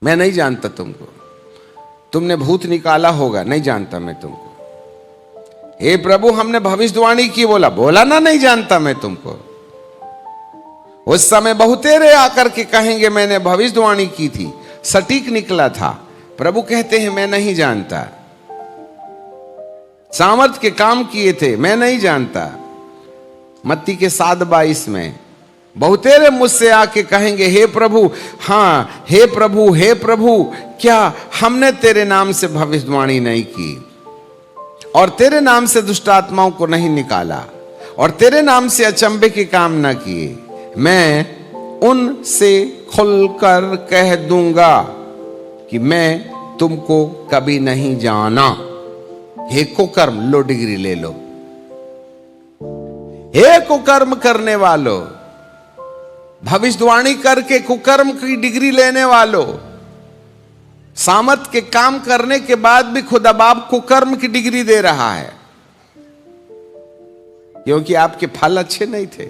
मैं नहीं जानता तुमको, तुमने भूत निकाला होगा, नहीं जानता मैं तुमको। हे प्रभु हमने भविष्यवाणी की, बोला ना नहीं जानता मैं तुमको। उस समय बहुतेरे आकर के कहेंगे मैंने भविष्यवाणी की थी, सटीक निकला था। प्रभु कहते हैं मैं नहीं जानता। सामर्थ के काम किए थे, मैं नहीं जानता। मत्ती के 7:22 में बहुतेरे मुझसे आके कहेंगे हे प्रभु, हाँ हे प्रभु, हे प्रभु, क्या हमने तेरे नाम से भविष्यवाणी नहीं की, और तेरे नाम से दुष्ट आत्माओं को नहीं निकाला, और तेरे नाम से अचंभे के काम न किए? मैं उनसे खुलकर कह दूंगा कि मैं तुमको कभी नहीं जाना। हे कुकर्म, लो डिग्री ले लो। हे कुकर्म करने वालों, भविष्यवाणी करके कुकर्म की डिग्री लेने वालों, सामर्थ के काम करने के बाद भी खुदा बाप कुकर्म की डिग्री दे रहा है, क्योंकि आपके फल अच्छे नहीं थे,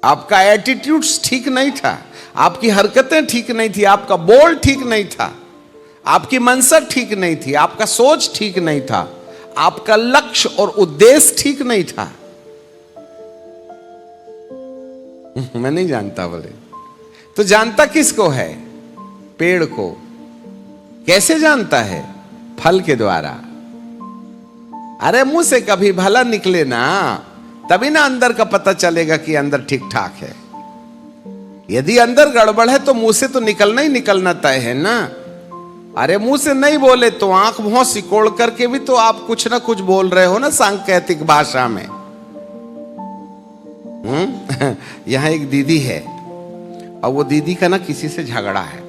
आपका एटीट्यूड ठीक नहीं था, आपकी हरकतें ठीक नहीं थी, आपका बोल ठीक नहीं था, आपकी मनसा ठीक नहीं थी, आपका सोच ठीक नहीं था, आपका लक्ष्य और उद्देश्य ठीक नहीं था। मैं नहीं जानता बोले तो जानता किसको है? पेड़ को। कैसे जानता है? फल के द्वारा। अरे मुंह से कभी भला निकले ना, तभी ना अंदर का पता चलेगा कि अंदर ठीक ठाक है। यदि अंदर गड़बड़ है तो मुंह से तो निकलना ही निकलना तय है ना। अरे मुंह से नहीं बोले तो आंख मुंह सिकोड़ करके भी तो आप कुछ ना कुछ बोल रहे हो ना सांकेतिक भाषा में। यहां एक दीदी है और वो दीदी का ना किसी से झगड़ा है,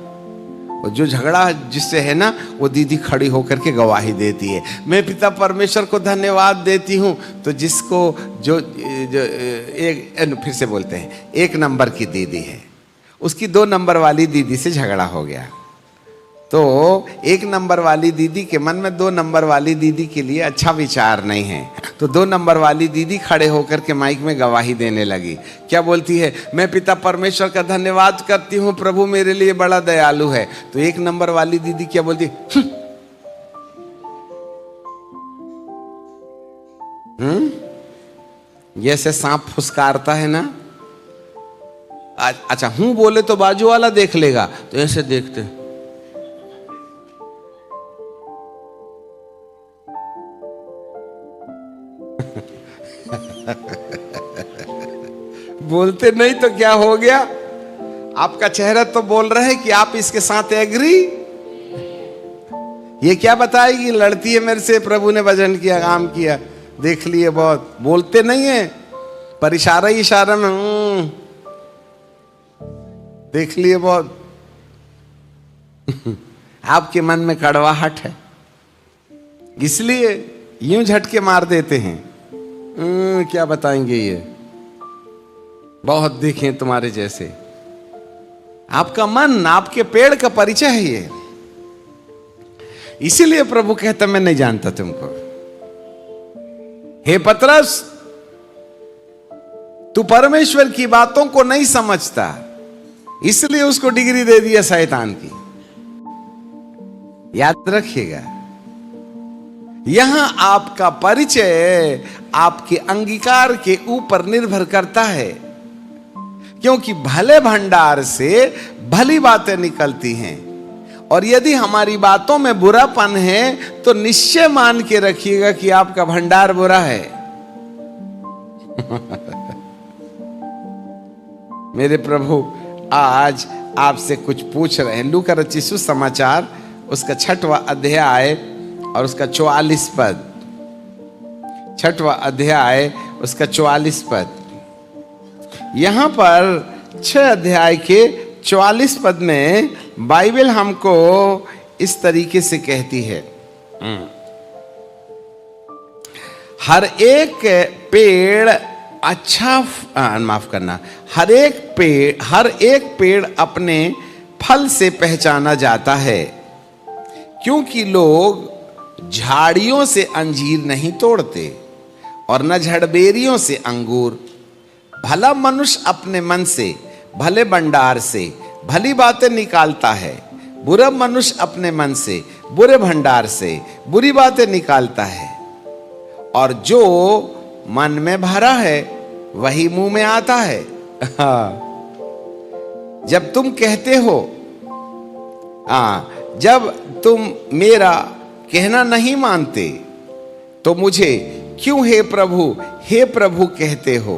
और जो झगड़ा जिससे है ना वो दीदी खड़ी होकर के गवाही देती है, मैं पिता परमेश्वर को धन्यवाद देती हूं। तो जिसको जो एक फिर से बोलते हैं 1 नंबर की दीदी है, उसकी 2 नंबर वाली दीदी से झगड़ा हो गया। तो 1 नंबर वाली दीदी के मन में 2 नंबर वाली दीदी के लिए अच्छा विचार नहीं है, तो 2 नंबर वाली दीदी खड़े होकर के माइक में गवाही देने लगी। क्या बोलती है? मैं पिता परमेश्वर का धन्यवाद करती हूँ, प्रभु मेरे लिए बड़ा दयालु है। तो 1 नंबर वाली दीदी क्या बोलती? जैसे सांप फुसकारता है ना। अच्छा हूं बोले तो बाजू वाला देख लेगा, तो ऐसे देखते बोलते नहीं तो क्या हो गया? आपका चेहरा तो बोल रहा है कि आप इसके साथ एग्री। ये क्या बताएगी? लड़ती है मेरे से, प्रभु ने वजन किया, काम किया, देख लिए बहुत। बोलते नहीं है, पर इशारा इशारा में देख लिए बहुत। आपके मन में कड़वाहट है, इसलिए यूं झटके मार देते हैं। क्या बताएंगे? ये बहुत देखे तुम्हारे जैसे। आपका मन, आपके पेड़ का परिचय है ये। इसीलिए प्रभु कहता मैं नहीं जानता तुमको। हे पतरस, तू परमेश्वर की बातों को नहीं समझता, इसलिए उसको डिग्री दे दिया शैतान की। याद रखिएगा, यहां आपका परिचय आपके अंगीकार के ऊपर निर्भर करता है, क्योंकि भले भंडार से भली बातें निकलती हैं। और यदि हमारी बातों में बुरापन है तो निश्चय मान के रखिएगा कि आपका भंडार बुरा है। मेरे प्रभु आज आपसे कुछ पूछ रहे हैं। लूका रचित सुसमाचार उसका 6वां अध्याय और उसका 44 पद। 6वां अध्याय उसका 44 पद। यहां पर 6 अध्याय के 44 पद में बाइबल हमको इस तरीके से कहती है, हर एक पेड़ अच्छा, माफ करना, हर एक पेड़ अपने फल से पहचाना जाता है, क्योंकि लोग झाड़ियों से अंजीर नहीं तोड़ते और न झड़बेरियों से अंगूर। भला मनुष्य अपने मन से भले भंडार से भली बातें निकालता है, बुरा मनुष्य अपने मन से बुरे भंडार से बुरी बातें निकालता है, और जो मन में भरा है वही मुंह में आता है। जब तुम कहते हो, जब तुम मेरा कहना नहीं मानते तो मुझे क्यों हे प्रभु कहते हो?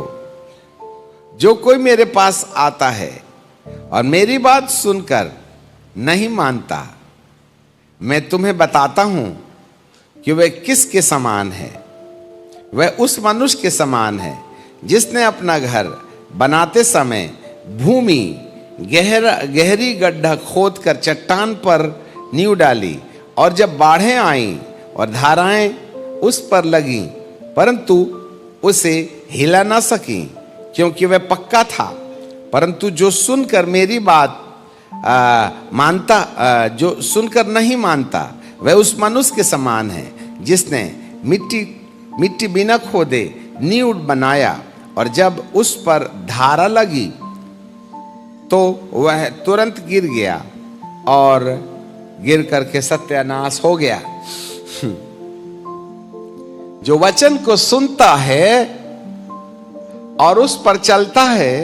जो कोई मेरे पास आता है और मेरी बात सुनकर नहीं मानता, मैं तुम्हें बताता हूं कि वह किसके समान है। वह उस मनुष्य के समान है जिसने अपना घर बनाते समय भूमि गहरी गड्ढा खोदकर चट्टान पर नींव डाली, और जब बाढ़ें आईं और धाराएं उस पर लगीं, परंतु उसे हिला ना सकी क्योंकि वह पक्का था। परंतु जो सुनकर मेरी बात जो सुनकर नहीं मानता, वह उस मनुष्य के समान है जिसने मिट्टी बिना खोदे नींव बनाया, और जब उस पर धारा लगी तो वह तुरंत गिर गया और गिर करके सत्यानाश हो गया। जो वचन को सुनता है और उस पर चलता है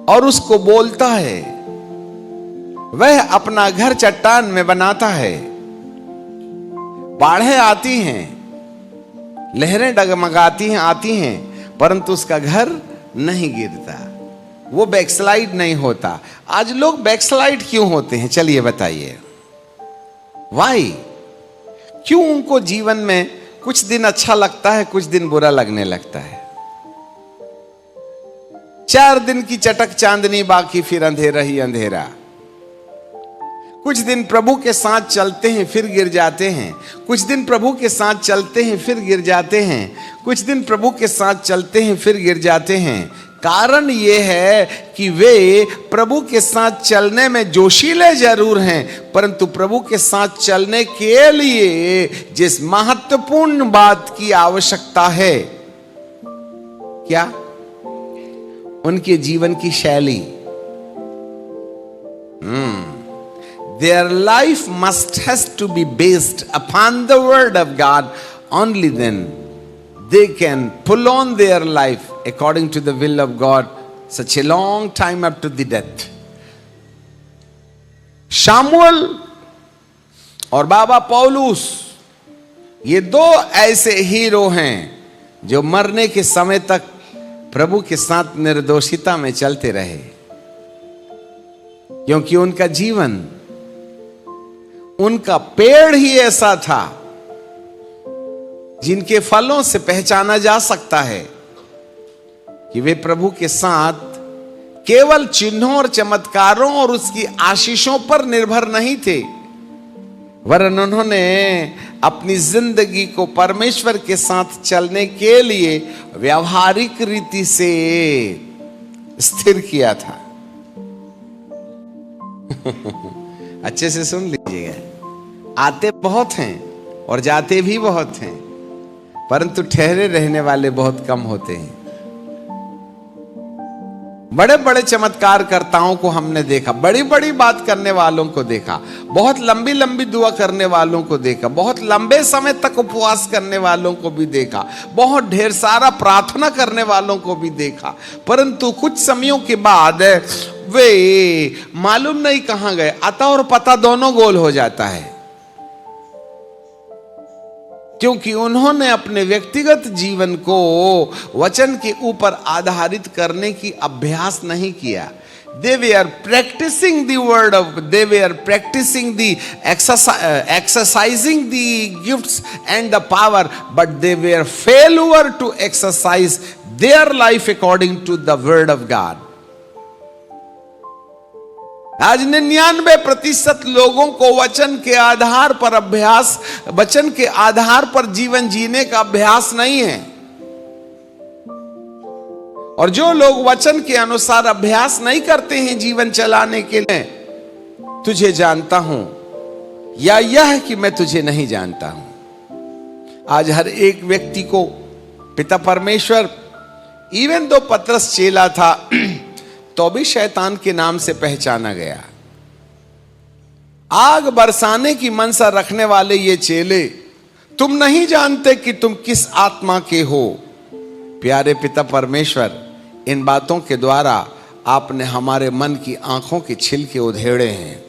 और उसको बोलता है, वह अपना घर चट्टान में बनाता है। बाढ़ें आती हैं, लहरें डगमगाती हैं, आती हैं, परंतु उसका घर नहीं गिरता, वो बैकस्लाइड नहीं होता। आज लोग बैकस्लाइड क्यों होते हैं? चलिए बताइए, वाई? क्यों उनको जीवन में कुछ दिन अच्छा लगता है, कुछ दिन बुरा लगने लगता है? 4 दिन की चटक चांदनी, बाकी फिर अंधेरा ही अंधेरा। कुछ दिन प्रभु के साथ चलते हैं फिर गिर जाते हैं, कुछ दिन प्रभु के साथ चलते हैं फिर गिर जाते हैं, कुछ दिन प्रभु के साथ चलते हैं फिर गिर जाते हैं। कारण यह है कि वे प्रभु के साथ चलने में जोशीले जरूर हैं, परंतु प्रभु के साथ चलने के लिए जिस महत्वपूर्ण बात की आवश्यकता है, क्या? उनके जीवन की शैली। Their life has to be based upon the word of God. Only then they can pull on their life according to the will of God such a long time up to the death. Samuel और बाबा पौलुस, ये 2 ऐसे hero हैं जो मरने के समय तक प्रभु के साथ निर्दोषिता में चलते रहे, क्योंकि उनका जीवन, उनका पेड़ ही ऐसा था जिनके फलों से पहचाना जा सकता है कि वे प्रभु के साथ केवल चिन्हों और चमत्कारों और उसकी आशीषों पर निर्भर नहीं थे, वरन उन्होंने अपनी जिंदगी को परमेश्वर के साथ चलने के लिए व्यावहारिक रीति से स्थिर किया था। अच्छे से सुन लीजिएगा, आते बहुत हैं और जाते भी बहुत हैं, परंतु ठहरे रहने वाले बहुत कम होते हैं। बड़े बड़े चमत्कारकर्ताओं को हमने देखा, बड़ी बड़ी बात करने वालों को देखा, बहुत लंबी लंबी दुआ करने वालों को देखा, बहुत लंबे समय तक उपवास करने वालों को भी देखा, बहुत ढेर सारा प्रार्थना करने वालों को भी देखा, परंतु कुछ समयों के बाद वे मालूम नहीं कहां गए, अता और पता दोनों गोल हो जाता है, क्योंकि उन्होंने अपने व्यक्तिगत जीवन को वचन के ऊपर आधारित करने की अभ्यास नहीं किया। They were practicing the word of, they were practicing the exercising the gifts and the power, but they were failure to exercise their life according to the word of God. आज 99% लोगों को वचन के आधार पर अभ्यास, वचन के आधार पर जीवन जीने का अभ्यास नहीं है, और जो लोग वचन के अनुसार अभ्यास नहीं करते हैं जीवन चलाने के लिए, तुझे जानता हूं या यह कि मैं तुझे नहीं जानता हूं। आज हर एक व्यक्ति को पिता परमेश्वर, इवन दो पतरस चेला था तो भी शैतान के नाम से पहचाना गया। आग बरसाने की मनसा रखने वाले ये चेले, तुम नहीं जानते कि तुम किस आत्मा के हो। प्यारे पिता परमेश्वर, इन बातों के द्वारा आपने हमारे मन की आंखों के छिलके उधेड़े हैं।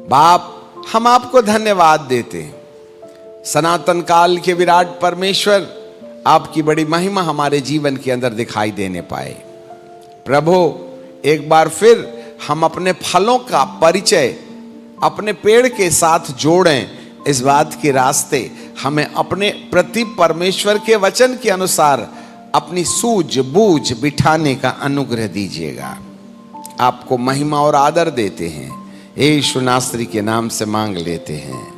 बाप, हम आपको धन्यवाद देते हैं। सनातन काल के विराट परमेश्वर, आपकी बड़ी महिमा हमारे जीवन के अंदर दिखाई देने पाए। प्रभु, एक बार फिर हम अपने फलों का परिचय अपने पेड़ के साथ जोड़ें, इस बात के रास्ते हमें अपने प्रति परमेश्वर के वचन के अनुसार अपनी सूझबूझ बिठाने का अनुग्रह दीजिएगा। आपको महिमा और आदर देते हैं, यीशु नासरी के नाम से मांग लेते हैं।